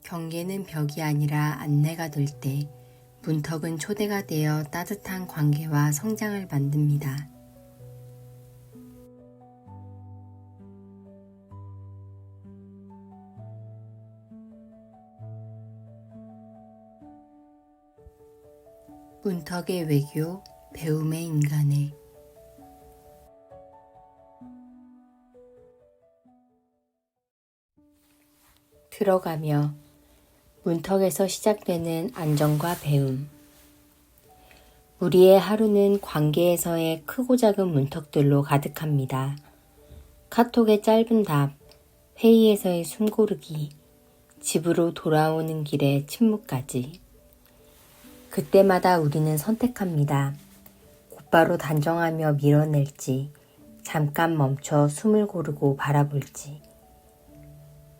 경계는 벽이 아니라 안내가 될 때 문턱은 초대가 되어 따뜻한 관계와 성장을 만듭니다. 문턱의 외교, 배움의 인간의 들어가며 문턱에서 시작되는 안정과 배움. 우리의 하루는 관계에서의 크고 작은 문턱들로 가득합니다. 카톡의 짧은 답, 회의에서의 숨고르기, 집으로 돌아오는 길의 침묵까지. 그때마다 우리는 선택합니다. 곧바로 단정하며 밀어낼지, 잠깐 멈춰 숨을 고르고 바라볼지.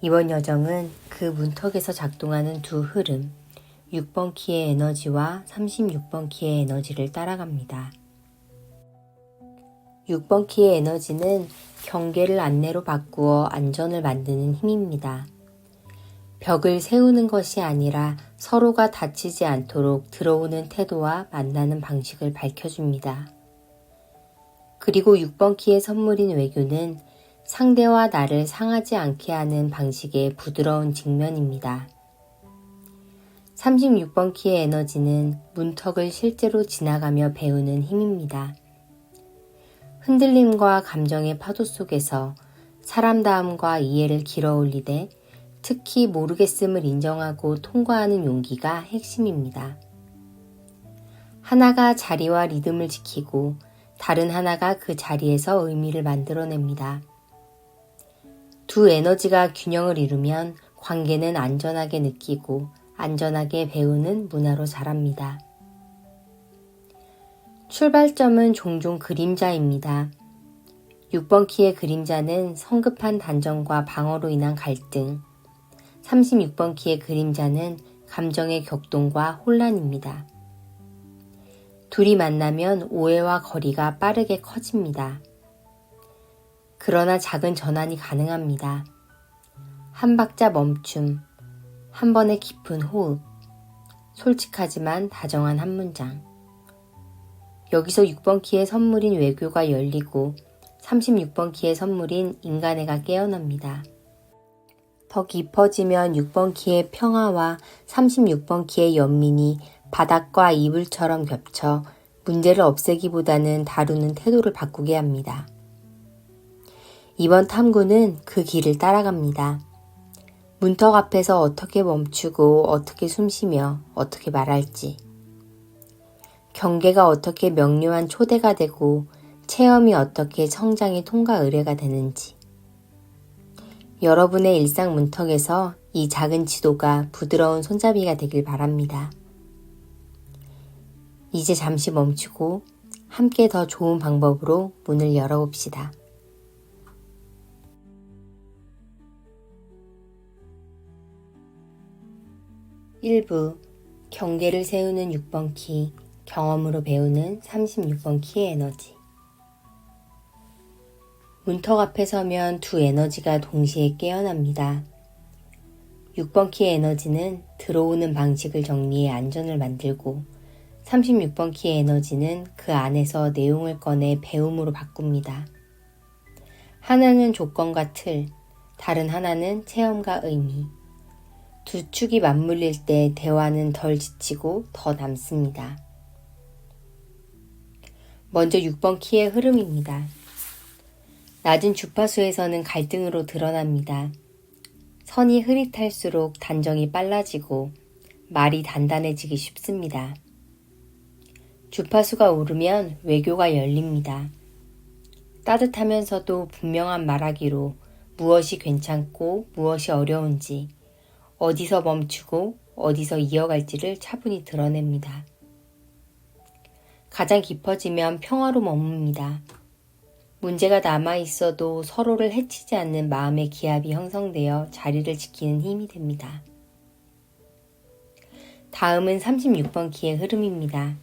이번 여정은 그 문턱에서 작동하는 두 흐름, 6번 키의 에너지와 36번 키의 에너지를 따라갑니다. 6번 키의 에너지는 경계를 안내로 바꾸어 안전을 만드는 힘입니다. 벽을 세우는 것이 아니라 서로가 다치지 않도록 들어오는 태도와 만나는 방식을 밝혀줍니다. 그리고 6번 키의 선물인 외교는 상대와 나를 상하지 않게 하는 방식의 부드러운 직면입니다. 36번 키의 에너지는 문턱을 실제로 지나가며 배우는 힘입니다. 흔들림과 감정의 파도 속에서 사람다움과 이해를 길어올리되 특히 모르겠음을 인정하고 통과하는 용기가 핵심입니다. 하나가 자리와 리듬을 지키고 다른 하나가 그 자리에서 의미를 만들어냅니다. 두 에너지가 균형을 이루면 관계는 안전하게 느끼고 안전하게 배우는 문화로 자랍니다. 출발점은 종종 그림자입니다. 6번 키의 그림자는 성급한 단정과 방어로 인한 갈등, 36번 키의 그림자는 감정의 격동과 혼란입니다. 둘이 만나면 오해와 거리가 빠르게 커집니다. 그러나 작은 전환이 가능합니다. 한 박자 멈춤, 한 번의 깊은 호흡, 솔직하지만 다정한 한 문장. 여기서 6번 키의 선물인 외교가 열리고 36번 키의 선물인 인간애가 깨어납니다. 더 깊어지면 6번 키의 평화와 36번 키의 연민이 바닥과 이불처럼 겹쳐 문제를 없애기보다는 다루는 태도를 바꾸게 합니다. 이번 탐구는 그 길을 따라갑니다. 문턱 앞에서 어떻게 멈추고 어떻게 숨쉬며 어떻게 말할지. 경계가 어떻게 명료한 초대가 되고 체험이 어떻게 성장의 통과 의뢰가 되는지. 여러분의 일상 문턱에서 이 작은 지도가 부드러운 손잡이가 되길 바랍니다. 이제 잠시 멈추고 함께 더 좋은 방법으로 문을 열어봅시다. 일부 경계를 세우는 6번 키, 경험으로 배우는 36번 키의 에너지. 문턱 앞에 서면 두 에너지가 동시에 깨어납니다. 6번 키의 에너지는 들어오는 방식을 정리해 안전을 만들고 36번 키의 에너지는 그 안에서 내용을 꺼내 배움으로 바꿉니다. 하나는 조건과 틀, 다른 하나는 체험과 의미. 두 축이 맞물릴 때 대화는 덜 지치고 더 남습니다. 먼저 6번 키의 흐름입니다. 낮은 주파수에서는 갈등으로 드러납니다. 선이 흐릿할수록 단정이 빨라지고 말이 단단해지기 쉽습니다. 주파수가 오르면 외교가 열립니다. 따뜻하면서도 분명한 말하기로 무엇이 괜찮고 무엇이 어려운지, 어디서 멈추고 어디서 이어갈지를 차분히 드러냅니다. 가장 깊어지면 평화로 머뭅니다. 문제가 남아있어도 서로를 해치지 않는 마음의 기압이 형성되어 자리를 지키는 힘이 됩니다. 다음은 36번 키의 흐름입니다.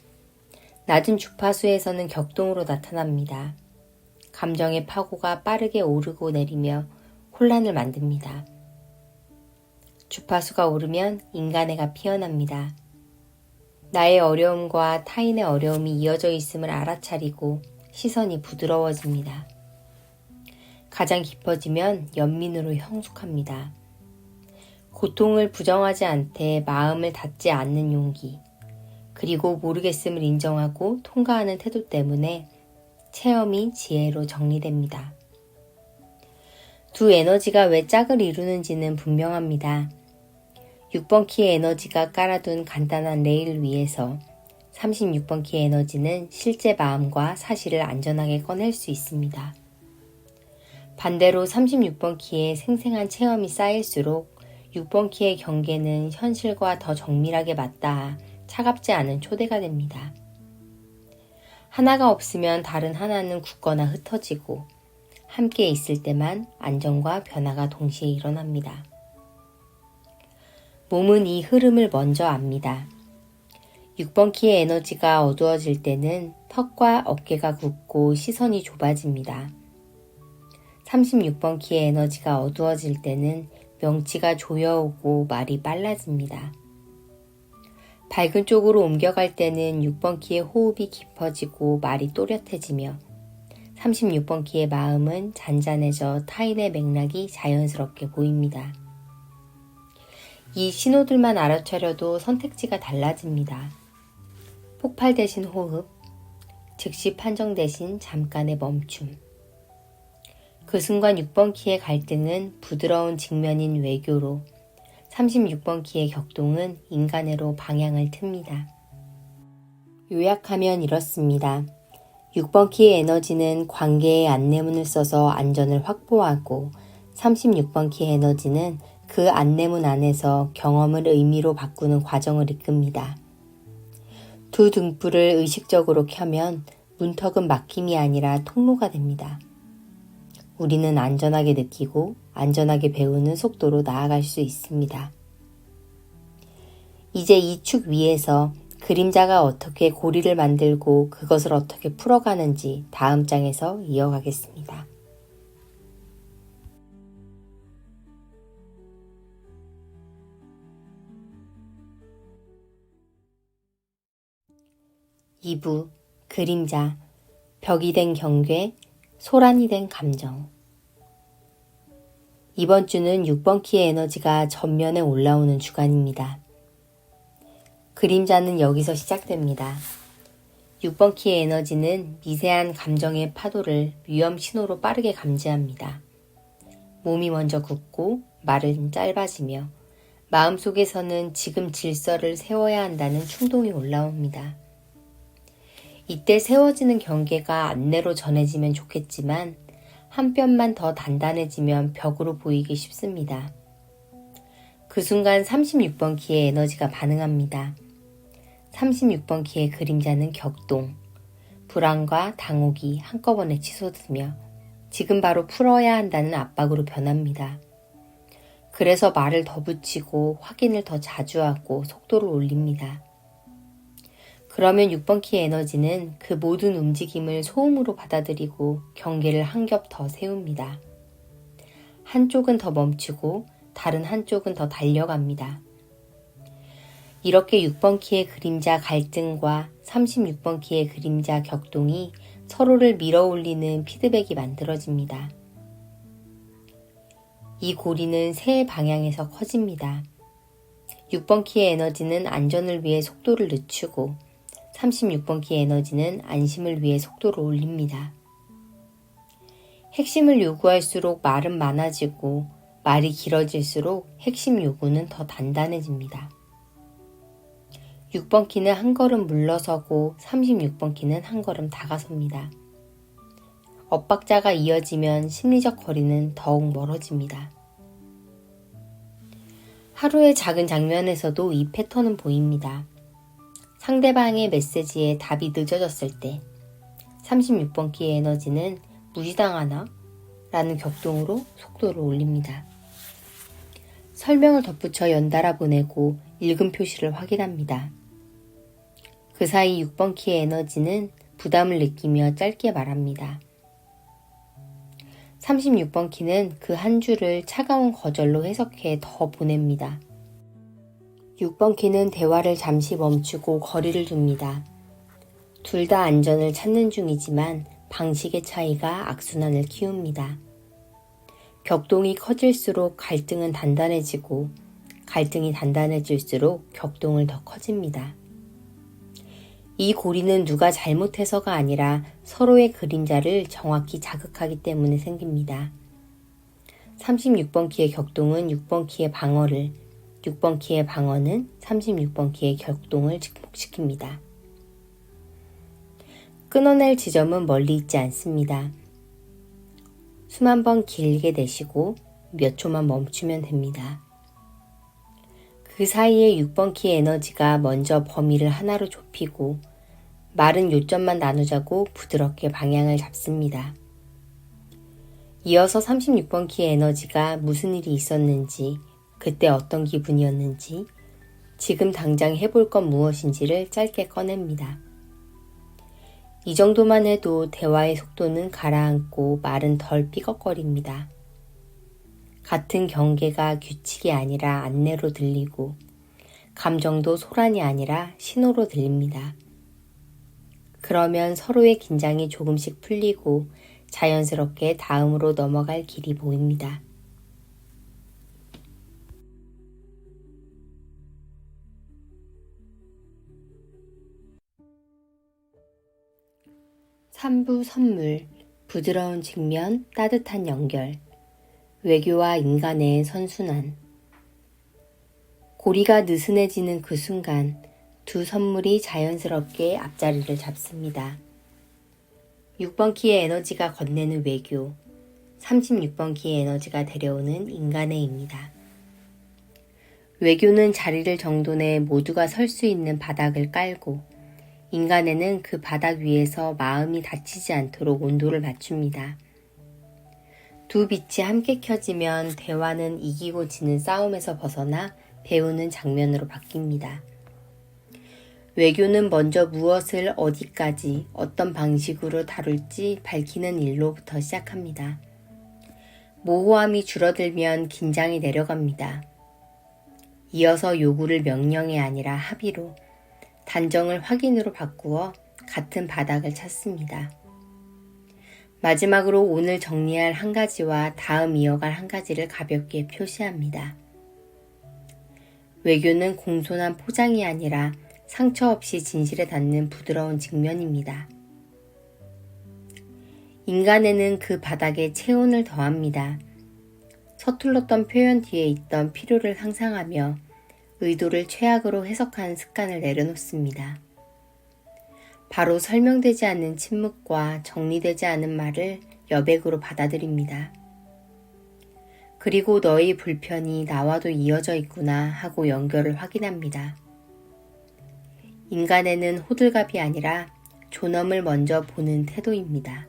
낮은 주파수에서는 격동으로 나타납니다. 감정의 파고가 빠르게 오르고 내리며 혼란을 만듭니다. 주파수가 오르면 인간애가 피어납니다. 나의 어려움과 타인의 어려움이 이어져 있음을 알아차리고 시선이 부드러워집니다. 가장 깊어지면 연민으로 형숙합니다. 고통을 부정하지 않되 마음을 닫지 않는 용기, 그리고 모르겠음을 인정하고 통과하는 태도 때문에 체험이 지혜로 정리됩니다. 두 에너지가 왜 짝을 이루는지는 분명합니다. 6번 키의 에너지가 깔아둔 간단한 레일 위에서 36번 키의 에너지는 실제 마음과 사실을 안전하게 꺼낼 수 있습니다. 반대로 36번 키의 생생한 체험이 쌓일수록 6번 키의 경계는 현실과 더 정밀하게 맞닿아 차갑지 않은 초대가 됩니다. 하나가 없으면 다른 하나는 굳거나 흩어지고 함께 있을 때만 안정과 변화가 동시에 일어납니다. 몸은 이 흐름을 먼저 압니다. 6번 키의 에너지가 어두워질 때는 턱과 어깨가 굳고 시선이 좁아집니다. 36번 키의 에너지가 어두워질 때는 명치가 조여오고 말이 빨라집니다. 밝은 쪽으로 옮겨갈 때는 6번 키의 호흡이 깊어지고 말이 또렷해지며 36번 키의 마음은 잔잔해져 타인의 맥락이 자연스럽게 보입니다. 이 신호들만 알아차려도 선택지가 달라집니다. 폭발 대신 호흡, 즉시 판정 대신 잠깐의 멈춤. 그 순간 6번 키의 갈등은 부드러운 직면인 외교로 36번 키의 격동은 인간애로 방향을 틉니다. 요약하면 이렇습니다. 6번 키의 에너지는 관계의 안내문을 써서 안전을 확보하고 36번 키의 에너지는 그 안내문 안에서 경험을 의미로 바꾸는 과정을 이끕니다. 두 등불을 의식적으로 켜면 문턱은 막힘이 아니라 통로가 됩니다. 우리는 안전하게 느끼고 안전하게 배우는 속도로 나아갈 수 있습니다. 이제 이 축 위에서 그림자가 어떻게 고리를 만들고 그것을 어떻게 풀어가는지 다음 장에서 이어가겠습니다. 2부 그림자, 벽이 된 경계, 소란이 된 감정. 이번 주는 6번 키의 에너지가 전면에 올라오는 주간입니다. 그림자는 여기서 시작됩니다. 6번 키의 에너지는 미세한 감정의 파도를 위험 신호로 빠르게 감지합니다. 몸이 먼저 굳고 말은 짧아지며 마음속에서는 지금 질서를 세워야 한다는 충동이 올라옵니다. 이때 세워지는 경계가 안내로 전해지면 좋겠지만 한 뼘만 더 단단해지면 벽으로 보이기 쉽습니다. 그 순간 36번 키의 에너지가 반응합니다. 36번 키의 그림자는 격동, 불안과 당혹이 한꺼번에 치솟으며 지금 바로 풀어야 한다는 압박으로 변합니다. 그래서 말을 더 붙이고 확인을 더 자주 하고 속도를 올립니다. 그러면 6번 키의 에너지는 그 모든 움직임을 소음으로 받아들이고 경계를 한 겹 더 세웁니다. 한쪽은 더 멈추고 다른 한쪽은 더 달려갑니다. 이렇게 6번 키의 그림자 갈등과 36번 키의 그림자 격동이 서로를 밀어올리는 피드백이 만들어집니다. 이 고리는 세 방향에서 커집니다. 6번 키의 에너지는 안전을 위해 속도를 늦추고 36번 키의 에너지는 안심을 위해 속도를 올립니다. 핵심을 요구할수록 말은 많아지고 말이 길어질수록 핵심 요구는 더 단단해집니다. 6번 키는 한 걸음 물러서고 36번 키는 한 걸음 다가섭니다. 엇박자가 이어지면 심리적 거리는 더욱 멀어집니다. 하루의 작은 장면에서도 이 패턴은 보입니다. 상대방의 메시지에 답이 늦어졌을 때 36번 키의 에너지는 무시당하나? 라는 격동으로 속도를 올립니다. 설명을 덧붙여 연달아 보내고 읽음 표시를 확인합니다. 그 사이 6번 키의 에너지는 부담을 느끼며 짧게 말합니다. 36번 키는 그 한 줄을 차가운 거절로 해석해 더 보냅니다. 6번 키는 대화를 잠시 멈추고 거리를 둡니다. 둘 다 안전을 찾는 중이지만 방식의 차이가 악순환을 키웁니다. 격동이 커질수록 갈등은 단단해지고 갈등이 단단해질수록 격동을 더 커집니다. 이 고리는 누가 잘못해서가 아니라 서로의 그림자를 정확히 자극하기 때문에 생깁니다. 36번 키의 격동은 6번 키의 방어를, 6번 키의 방어는 36번 키의 격동을 증폭시킵니다. 끊어낼 지점은 멀리 있지 않습니다. 숨 한 번 길게 내쉬고 몇 초만 멈추면 됩니다. 그 사이에 6번 키의 에너지가 먼저 범위를 하나로 좁히고 마른 요점만 나누자고 부드럽게 방향을 잡습니다. 이어서 36번 키의 에너지가 무슨 일이 있었는지, 그때 어떤 기분이었는지, 지금 당장 해볼 건 무엇인지를 짧게 꺼냅니다. 이 정도만 해도 대화의 속도는 가라앉고 말은 덜 삐걱거립니다. 같은 경계가 규칙이 아니라 안내로 들리고 감정도 소란이 아니라 신호로 들립니다. 그러면 서로의 긴장이 조금씩 풀리고 자연스럽게 다음으로 넘어갈 길이 보입니다. 삼부 선물, 부드러운 직면, 따뜻한 연결, 외교와 인간의 선순환. 고리가 느슨해지는 그 순간 두 선물이 자연스럽게 앞자리를 잡습니다. 6번 키의 에너지가 건네는 외교, 36번 키의 에너지가 데려오는 인간의입니다. 외교는 자리를 정돈해 모두가 설 수 있는 바닥을 깔고 인간에는 그 바닥 위에서 마음이 다치지 않도록 온도를 맞춥니다. 두 빛이 함께 켜지면 대화는 이기고 지는 싸움에서 벗어나 배우는 장면으로 바뀝니다. 외교는 먼저 무엇을 어디까지 어떤 방식으로 다룰지 밝히는 일로부터 시작합니다. 모호함이 줄어들면 긴장이 내려갑니다. 이어서 요구를 명령이 아니라 합의로, 단정을 확인으로 바꾸어 같은 바닥을 찾습니다. 마지막으로 오늘 정리할 한 가지와 다음 이어갈 한 가지를 가볍게 표시합니다. 외교는 공손한 포장이 아니라 상처 없이 진실에 닿는 부드러운 직면입니다. 인간에는 그 바닥에 체온을 더합니다. 서툴렀던 표현 뒤에 있던 필요를 상상하며 의도를 최악으로 해석하는 습관을 내려놓습니다. 바로 설명되지 않는 침묵과 정리되지 않은 말을 여백으로 받아들입니다. 그리고 너의 불편이 나와도 이어져 있구나 하고 연결을 확인합니다. 인간에는 호들갑이 아니라 존엄을 먼저 보는 태도입니다.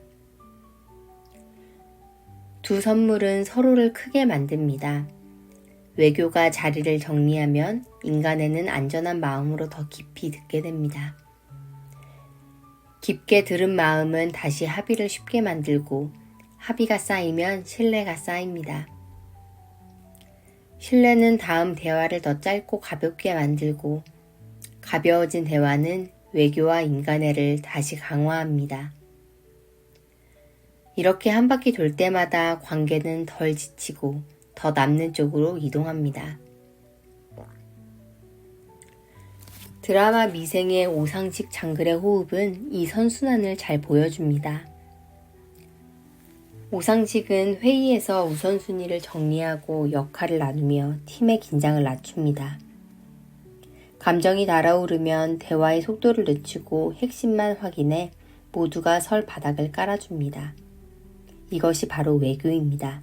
두 선물은 서로를 크게 만듭니다. 외교가 자리를 정리하면 인간에는 안전한 마음으로 더 깊이 듣게 됩니다. 깊게 들은 마음은 다시 합의를 쉽게 만들고 합의가 쌓이면 신뢰가 쌓입니다. 신뢰는 다음 대화를 더 짧고 가볍게 만들고 가벼워진 대화는 외교와 인간애를 다시 강화합니다. 이렇게 한 바퀴 돌 때마다 관계는 덜 지치고 더 남는 쪽으로 이동합니다. 드라마 미생의 오상식 장글의 호흡은 이 선순환을 잘 보여줍니다. 오상식은 회의에서 우선순위를 정리하고 역할을 나누며 팀의 긴장을 낮춥니다. 감정이 날아오르면 대화의 속도를 늦추고 핵심만 확인해 모두가 설 바닥을 깔아줍니다. 이것이 바로 외교입니다.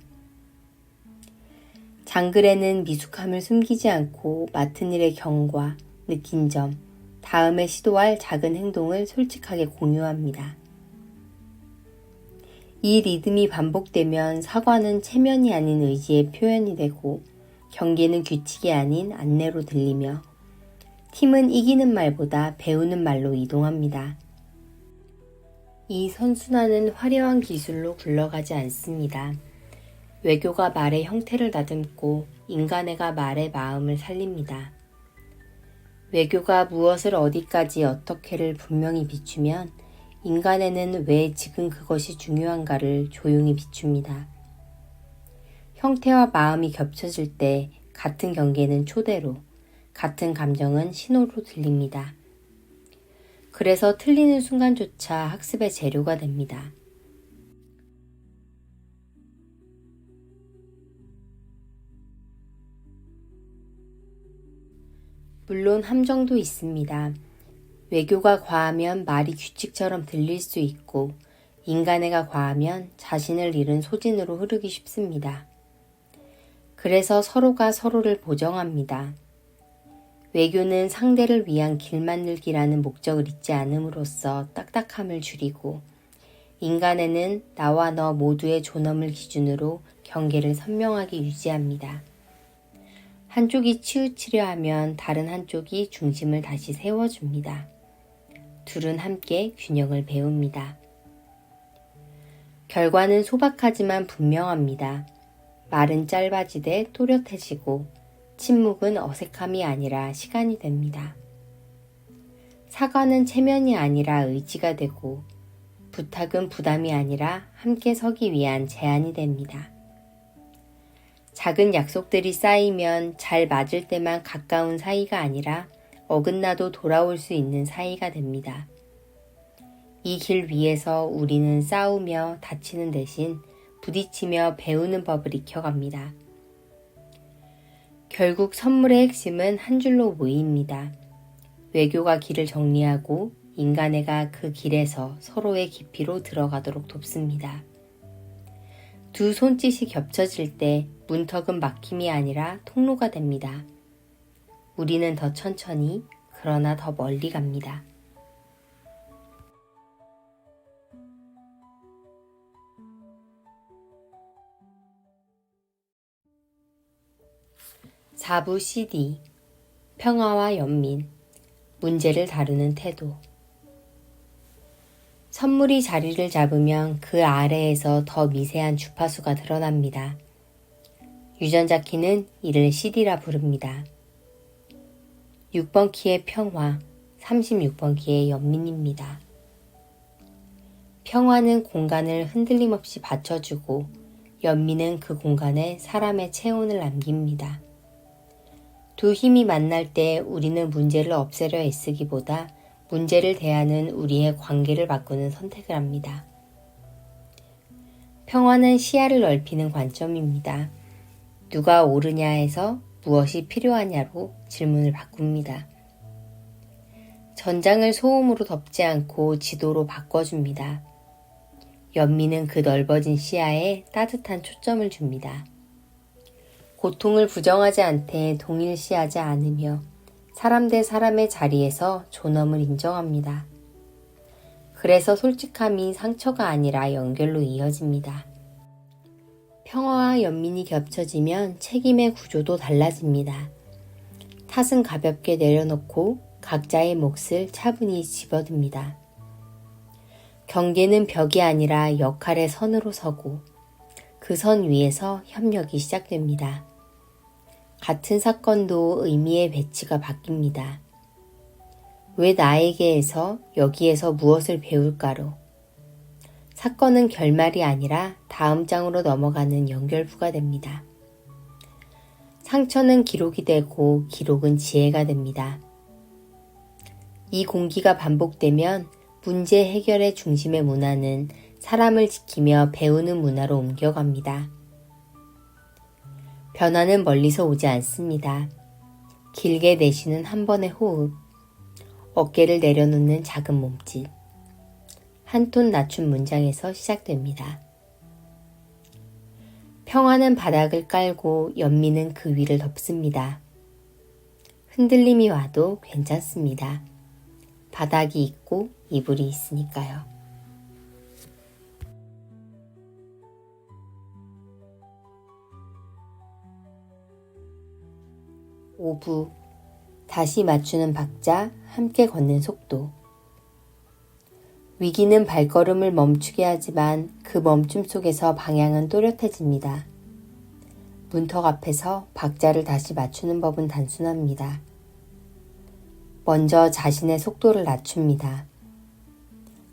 장글에는 미숙함을 숨기지 않고 맡은 일의 경과, 느낀 점, 다음에 시도할 작은 행동을 솔직하게 공유합니다. 이 리듬이 반복되면 사과는 체면이 아닌 의지의 표현이 되고 경계는 규칙이 아닌 안내로 들리며 팀은 이기는 말보다 배우는 말로 이동합니다. 이 선순환은 화려한 기술로 굴러가지 않습니다. 외교가 말의 형태를 다듬고 인간애가 말의 마음을 살립니다. 외교가 무엇을 어디까지 어떻게를 분명히 비추면 인간애는 왜 지금 그것이 중요한가를 조용히 비춥니다. 형태와 마음이 겹쳐질 때 같은 경계는 초대로, 같은 감정은 신호로 들립니다. 그래서 틀리는 순간조차 학습의 재료가 됩니다. 물론 함정도 있습니다. 외교가 과하면 말이 규칙처럼 들릴 수 있고 인간애가 과하면 자신을 잃은 소진으로 흐르기 쉽습니다. 그래서 서로가 서로를 보정합니다. 외교는 상대를 위한 길 만들기라는 목적을 잊지 않음으로써 딱딱함을 줄이고 인간애는 나와 너 모두의 존엄을 기준으로 경계를 선명하게 유지합니다. 한쪽이 치우치려 하면 다른 한쪽이 중심을 다시 세워줍니다. 둘은 함께 균형을 배웁니다. 결과는 소박하지만 분명합니다. 말은 짧아지되 또렷해지고 침묵은 어색함이 아니라 시간이 됩니다. 사과는 체면이 아니라 의지가 되고 부탁은 부담이 아니라 함께 서기 위한 제안이 됩니다. 작은 약속들이 쌓이면 잘 맞을 때만 가까운 사이가 아니라 어긋나도 돌아올 수 있는 사이가 됩니다. 이 길 위에서 우리는 싸우며 다치는 대신 부딪히며 배우는 법을 익혀갑니다. 결국 선물의 핵심은 한 줄로 모입니다. 외교가 길을 정리하고 인간애가 그 길에서 서로의 깊이로 들어가도록 돕습니다. 두 손짓이 겹쳐질 때 문턱은 막힘이 아니라 통로가 됩니다. 우리는 더 천천히, 그러나 더 멀리 갑니다. (4부) CD 평화와 연민, 문제를 다루는 태도. 선물이 자리를 잡으면 그 아래에서 더 미세한 주파수가 드러납니다. 유전자 키는 이를 CD라 부릅니다. 6번 키의 평화, 36번 키의 연민입니다. 평화는 공간을 흔들림 없이 받쳐주고 연민은 그 공간에 사람의 체온을 남깁니다. 두 힘이 만날 때 우리는 문제를 없애려 애쓰기보다 문제를 대하는 우리의 관계를 바꾸는 선택을 합니다. 평화는 시야를 넓히는 관점입니다. 누가 옳으냐에서 무엇이 필요하냐로 질문을 바꿉니다. 전장을 소음으로 덮지 않고 지도로 바꿔줍니다. 연민은 그 넓어진 시야에 따뜻한 초점을 줍니다. 고통을 부정하지 않되 동일시하지 않으며 사람 대 사람의 자리에서 존엄을 인정합니다. 그래서 솔직함이 상처가 아니라 연결로 이어집니다. 평화와 연민이 겹쳐지면 책임의 구조도 달라집니다. 탓은 가볍게 내려놓고 각자의 몫을 차분히 집어듭니다. 경계는 벽이 아니라 역할의 선으로 서고 그 선 위에서 협력이 시작됩니다. 같은 사건도 의미의 배치가 바뀝니다. 왜 나에게에서 여기에서 무엇을 배울까로. 사건은 결말이 아니라 다음 장으로 넘어가는 연결부가 됩니다. 상처는 기록이 되고 기록은 지혜가 됩니다. 이 공기가 반복되면 문제 해결의 중심의 문화는 사람을 지키며 배우는 문화로 옮겨갑니다. 변화는 멀리서 오지 않습니다. 길게 내쉬는 한 번의 호흡, 어깨를 내려놓는 작은 몸짓, 한 톤 낮춘 문장에서 시작됩니다. 평화는 바닥을 깔고 연민은 그 위를 덮습니다. 흔들림이 와도 괜찮습니다. 바닥이 있고 이불이 있으니까요. 5부 다시 맞추는 박자, 함께 걷는 속도. 위기는 발걸음을 멈추게 하지만 그 멈춤 속에서 방향은 또렷해집니다. 문턱 앞에서 박자를 다시 맞추는 법은 단순합니다. 먼저 자신의 속도를 낮춥니다.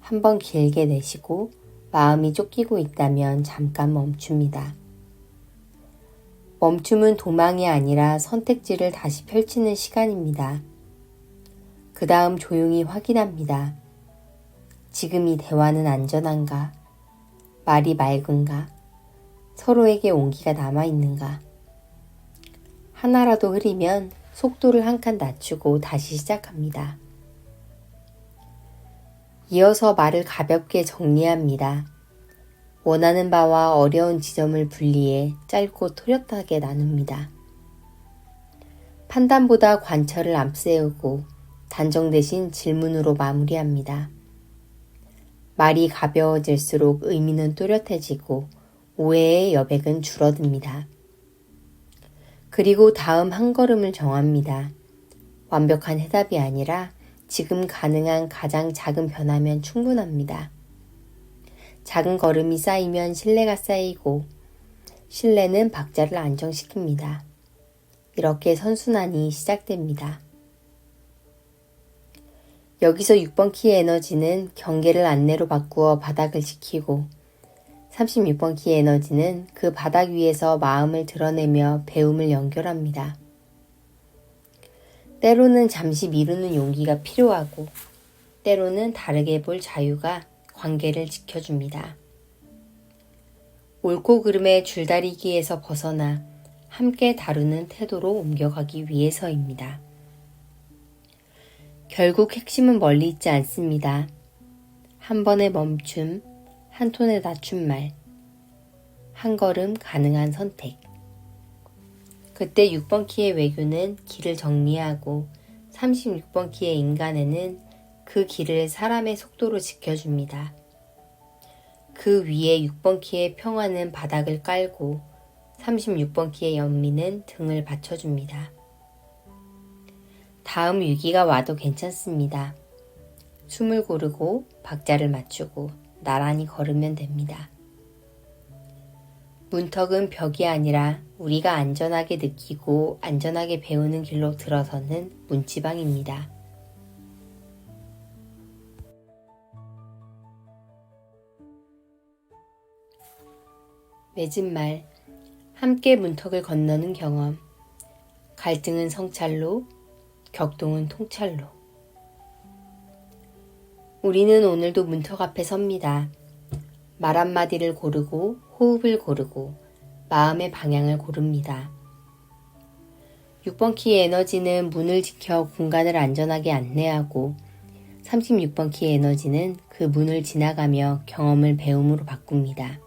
한번 길게 내쉬고 마음이 쫓기고 있다면 잠깐 멈춥니다. 멈춤은 도망이 아니라 선택지를 다시 펼치는 시간입니다. 그 다음 조용히 확인합니다. 지금 이 대화는 안전한가? 말이 맑은가? 서로에게 온기가 남아있는가? 하나라도 흐리면 속도를 한 칸 낮추고 다시 시작합니다. 이어서 말을 가볍게 정리합니다. 원하는 바와 어려운 지점을 분리해 짧고 또렷하게 나눕니다. 판단보다 관철을 앞세우고 단정 대신 질문으로 마무리합니다. 말이 가벼워질수록 의미는 또렷해지고 오해의 여백은 줄어듭니다. 그리고 다음 한 걸음을 정합니다. 완벽한 해답이 아니라 지금 가능한 가장 작은 변화면 충분합니다. 작은 걸음이 쌓이면 신뢰가 쌓이고 신뢰는 박자를 안정시킵니다. 이렇게 선순환이 시작됩니다. 여기서 6번 키의 에너지는 경계를 안내로 바꾸어 바닥을 지키고 36번 키의 에너지는 그 바닥 위에서 마음을 드러내며 배움을 연결합니다. 때로는 잠시 미루는 용기가 필요하고 때로는 다르게 볼 자유가 관계를 지켜줍니다. 옳고 그름의 줄다리기에서 벗어나 함께 다루는 태도로 옮겨가기 위해서입니다. 결국 핵심은 멀리 있지 않습니다. 한 번의 멈춤, 한 톤의 낮춤말, 한 걸음 가능한 선택. 그때 6번 키의 외교는 길을 정리하고 36번 키의 인간에는 그 길을 사람의 속도로 지켜줍니다. 그 위에 6번 키의 평화는 바닥을 깔고 36번 키의 연민은 등을 받쳐줍니다. 다음 위기가 와도 괜찮습니다. 숨을 고르고 박자를 맞추고 나란히 걸으면 됩니다. 문턱은 벽이 아니라 우리가 안전하게 느끼고 안전하게 배우는 길로 들어서는 문지방입니다. 맺은 말, 함께 문턱을 건너는 경험, 갈등은 성찰로, 격동은 통찰로. 우리는 오늘도 문턱 앞에 섭니다. 말 한마디를 고르고 호흡을 고르고 마음의 방향을 고릅니다. 6번 키의 에너지는 문을 지켜 공간을 안전하게 안내하고 36번 키의 에너지는 그 문을 지나가며 경험을 배움으로 바꿉니다.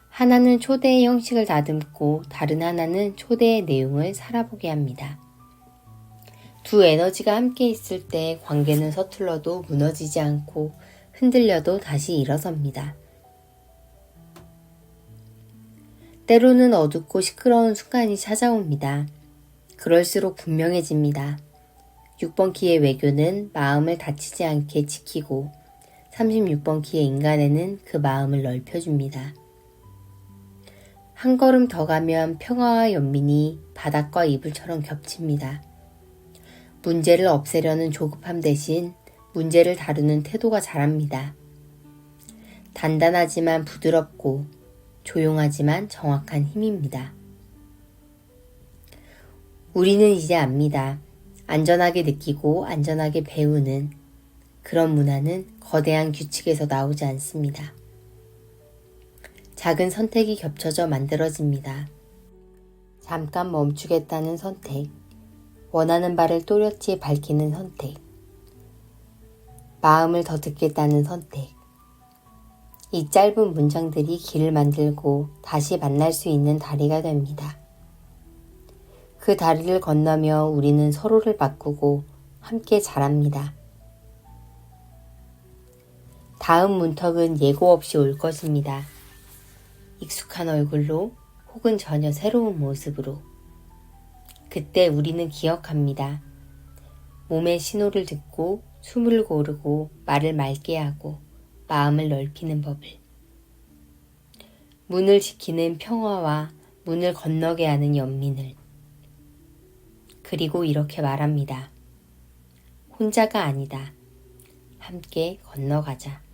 하나는 초대의 형식을 다듬고 다른 하나는 초대의 내용을 살아보게 합니다. 두 에너지가 함께 있을 때 관계는 서툴러도 무너지지 않고 흔들려도 다시 일어섭니다. 때로는 어둡고 시끄러운 순간이 찾아옵니다. 그럴수록 분명해집니다. 6번 키의 외교는 마음을 다치지 않게 지키고 36번 키의 인간에는 그 마음을 넓혀줍니다. 한 걸음 더 가면 평화와 연민이 바닥과 이불처럼 겹칩니다. 문제를 없애려는 조급함 대신 문제를 다루는 태도가 자랍니다. 단단하지만 부드럽고 조용하지만 정확한 힘입니다. 우리는 이제 압니다. 안전하게 느끼고 안전하게 배우는 그런 문화는 거대한 규칙에서 나오지 않습니다. 작은 선택이 겹쳐져 만들어집니다. 잠깐 멈추겠다는 선택, 원하는 바를 또렷이 밝히는 선택, 마음을 더 듣겠다는 선택. 이 짧은 문장들이 길을 만들고 다시 만날 수 있는 다리가 됩니다. 그 다리를 건너며 우리는 서로를 바꾸고 함께 자랍니다. 다음 문턱은 예고 없이 올 것입니다. 익숙한 얼굴로 혹은 전혀 새로운 모습으로. 그때 우리는 기억합니다. 몸의 신호를 듣고 숨을 고르고 말을 맑게 하고 마음을 넓히는 법을. 문을 지키는 평화와 문을 건너게 하는 연민을. 그리고 이렇게 말합니다. 혼자가 아니다. 함께 건너가자.